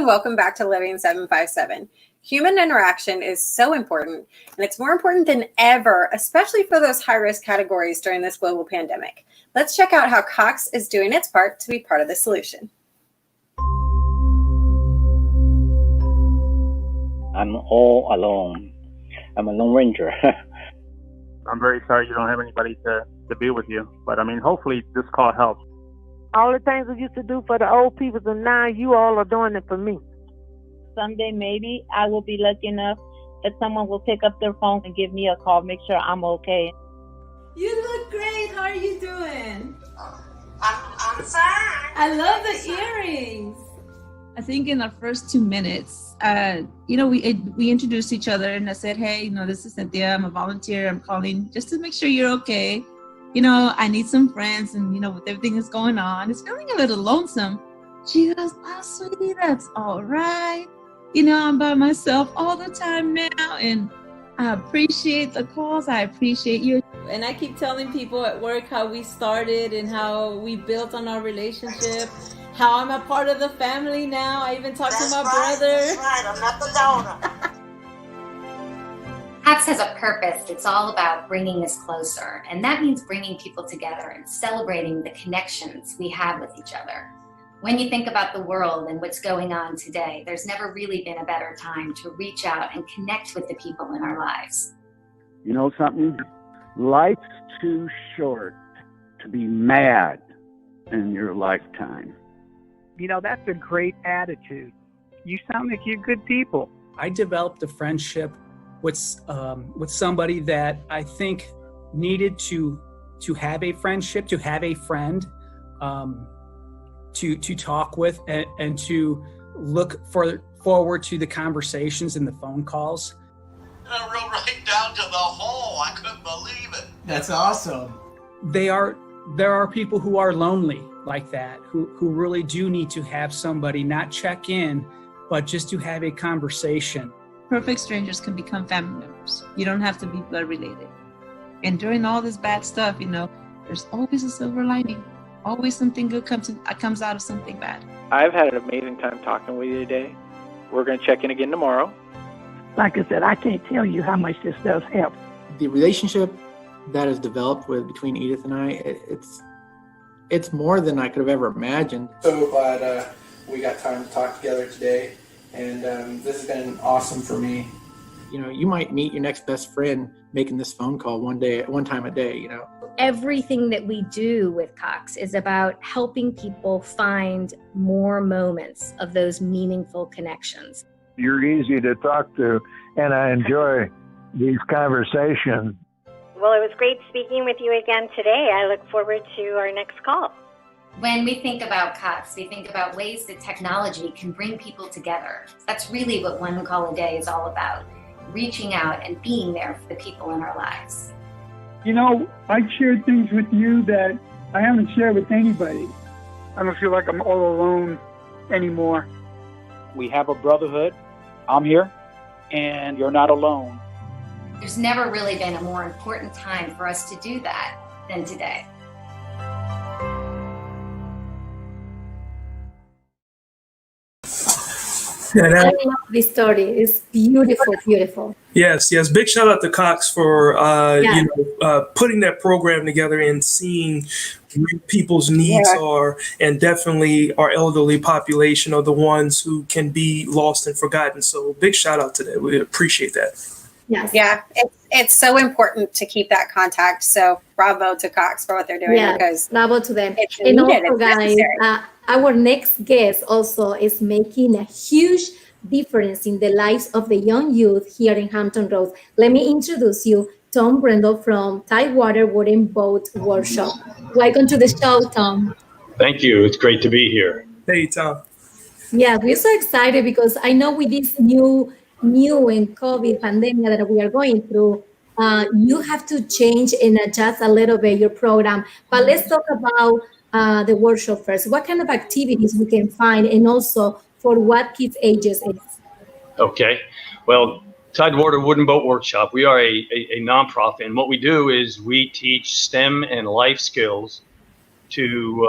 and welcome back to Living 757. Human interaction is so important, and it's more important than ever, especially for those high-risk categories during this global pandemic. Let's check out how Cox is doing its part to be part of the solution. I'm all alone. I'm a lone ranger. I'm very sorry you don't have anybody to be with you, but I mean, hopefully this call helps. All the things we used to do for the old people, and now you all are doing it for me. Someday maybe I will be lucky enough that someone will pick up their phone and give me a call, make sure I'm okay. You look great. How are you doing? I'm fine. I love the earrings. I think in our first 2 minutes, we introduced each other, and I said, hey, this is Cynthia. I'm a volunteer. I'm calling just to make sure you're okay. I need some friends, and, with everything that's going on, it's feeling a little lonesome. She goes, oh, sweetie, that's all right. I'm by myself all the time now, and I appreciate the calls. I appreciate you. And I keep telling people at work how we started and how we built on our relationship, how I'm a part of the family now. I even talked to my brother. That's right, I'm not the donor. Cox has a purpose. It's all about bringing us closer. And that means bringing people together and celebrating the connections we have with each other. When you think about the world and what's going on today, there's never really been a better time to reach out and connect with the people in our lives. You know something? Life's too short to be mad in your lifetime. That's a great attitude. You sound like you're good people. I developed a friendship with somebody that I think needed to have a friendship, to have a friend, to talk with, and to look forward to the conversations and the phone calls. I wrote right down to the hole. I couldn't believe it. That's awesome. There are people who are lonely like that, who really do need to have somebody not check in, but just to have a conversation. Perfect strangers can become family members. You don't have to be blood related. And during all this bad stuff, there's always a silver lining. Always something good comes out of something bad. I've had an amazing time talking with you today. We're going to check in again tomorrow. Like I said, I can't tell you how much this does help. The relationship that is developed between Edith and I, it's more than I could have ever imagined. So glad we got time to talk together today. And this has been awesome for me. You might meet your next best friend making this phone call one time a day, Everything that we do with Cox is about helping people find more moments of those meaningful connections. You're easy to talk to, and I enjoy these conversations. Well, it was great speaking with you again today. I look forward to our next call. When we think about Cox, we think about ways that technology can bring people together. That's really what One Call a Day is all about, reaching out and being there for the people in our lives. I shared things with you that I haven't shared with anybody. I don't feel like I'm all alone anymore. We have a brotherhood. I'm here, and you're not alone. There's never really been a more important time for us to do that than today. I love this story. It's beautiful, beautiful. Yes. Big shout out to Cox for putting that program together and seeing where people's needs are, and definitely our elderly population are the ones who can be lost and forgotten. So big shout out to that. We appreciate that. Yes. Yeah, it's so important to keep that contact. So bravo to Cox for what they're doing, because bravo to them. And also, guys, our next guest also is making a huge difference in the lives of the young youth here in Hampton Roads. Let me introduce you, Tom Brendel from Tidewater Wooden Boat Workshop. Welcome to the show, Tom. Thank you. It's great to be here. Hey, Tom. Yeah, we're so excited because I know with this new and COVID pandemic that we are going through, you have to change and adjust a little bit your program. But let's talk about the workshop first. What kind of activities we can find, and also for what kids ages is? Okay. Well, Tidewater Wooden Boat Workshop, we are a nonprofit, and what we do is we teach STEM and life skills to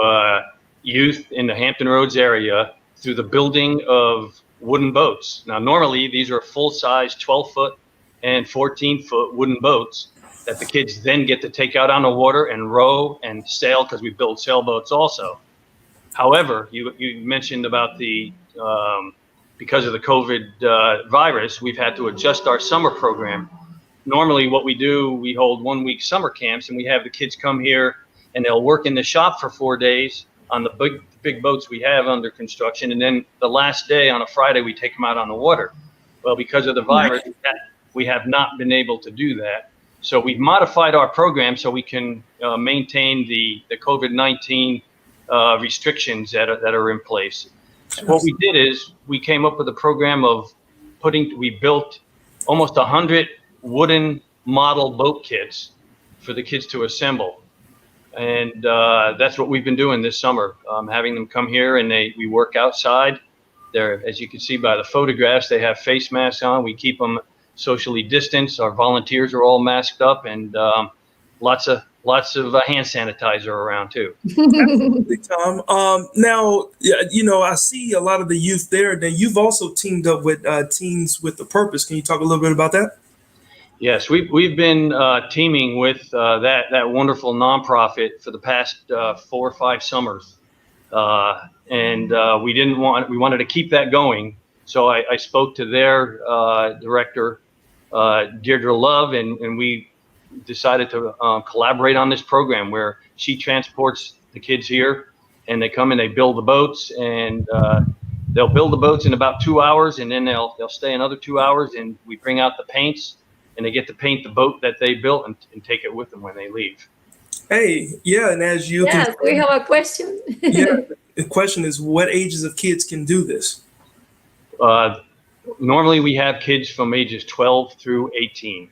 youth in the Hampton Roads area through the building of wooden boats. Now, normally these are full-size 12-foot and 14-foot wooden boats that the kids then get to take out on the water and row and sail, because we build sailboats also. However, you mentioned about the because of the COVID virus, we've had to adjust our summer program. Normally what we do, we hold 1 week summer camps, and we have the kids come here and they'll work in the shop for 4 days on the big boats we have under construction. And then the last day on a Friday, we take them out on the water. Well, because of the virus, we have not been able to do that. So we've modified our program so we can maintain the COVID-19 restrictions that are in place. So what we did is we came up with a program of we built almost 100 wooden model boat kits for the kids to assemble. And that's what we've been doing this summer, having them come here and we work outside. They're, as you can see by the photographs, they have face masks on. We keep them socially distanced. Our volunteers are all masked up, and lots of hand sanitizer around too. Absolutely, Tom. Now, I see a lot of the youth there. Now, you've also teamed up with Teens with a Purpose. Can you talk a little bit about that? Yes, we've been teaming with that wonderful nonprofit for the past 4 or 5 summers, and we wanted to keep that going. So I spoke to their director, Deirdre Love, and we decided to collaborate on this program where she transports the kids here, and they come and they build the boats, and they'll build the boats in about 2 hours, and then they'll stay another 2 hours, and we bring out the paints, and they get to paint the boat that they built and take it with them when they leave. Hey, yeah, and as you can, we have a question. Yeah, the question is, what ages of kids can do this? Normally we have kids from ages 12 through 18.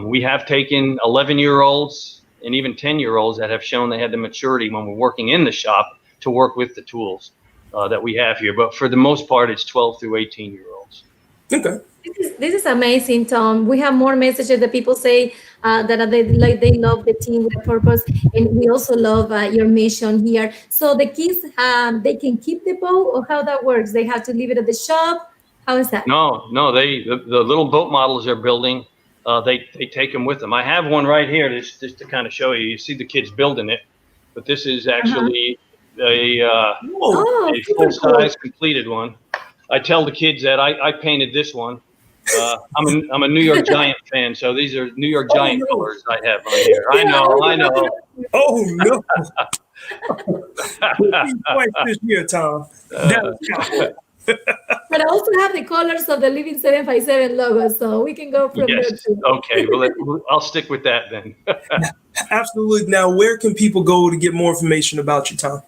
We have taken 11-year-olds and even 10-year-olds that have shown they had the maturity when we're working in the shop to work with the tools that we have here. But for the most part, it's 12 through 18-year-olds. Okay. This is amazing, Tom. We have more messages that people say that they love the Team with a Purpose, and we also love your mission here. So the kids, they can keep the boat, or how that works? They have to leave it at the shop. How is that? No, the little boat models they're building, they take them with them. I have one right here just to kind of show you. You see the kids building it, but this is actually a full-size completed one. I tell the kids that I painted this one. I'm a New York Giant fan, so these are New York Giant colors I have on here. I know. Oh no! Quite this year, Tom. But I also have the colors of the Living 757 logo, so we can go from there too. Okay, well, I'll stick with that then. Absolutely. Now, where can people go to get more information about you, Tom?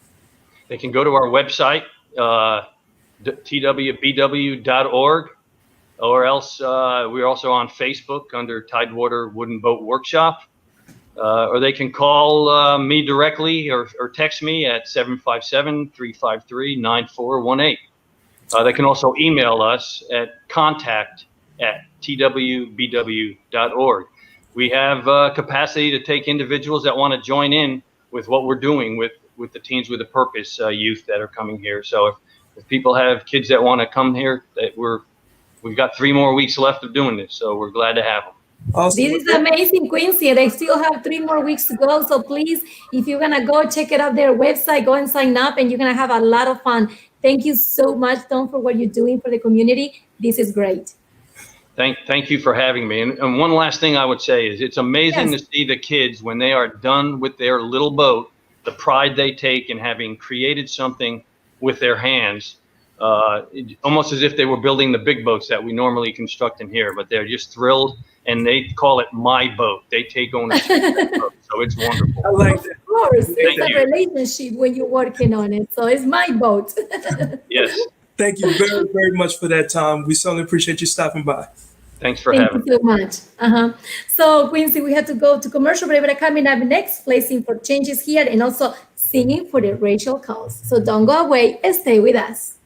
They can go to our website, twbw.org, or else we're also on Facebook under Tidewater Wooden Boat Workshop, or they can call me directly or text me at 757-353-9418. They can also email us at contact@twbw.org. We have capacity to take individuals that want to join in with what we're doing with the Teens with a Purpose youth that are coming here. So if people have kids that want to come here, we've got 3 more weeks left of doing this, so we're glad to have them. Awesome. This is amazing, Quincy. They still have 3 more weeks to go. So please, if you're going to go check it out their website, go and sign up, and you're going to have a lot of fun. Thank you so much, Tom, for what you're doing for the community. This is great. Thank you for having me. And one last thing I would say is it's amazing to see the kids when they are done with their little boat, the pride they take in having created something with their hands, almost as if they were building the big boats that we normally construct in here, but they're just thrilled, and they call it my boat. They take ownership of the boat, so it's wonderful. I like that. Of course, it's a relationship when you're working on it, so it's my boat. Yes. Thank you very, very much for that, Tom. We certainly appreciate you stopping by. Thanks for having me. Thank you so much. So, Quincy, we have to go to commercial break, but coming up next, placing for changes here and also singing for the racial cause. So don't go away and stay with us.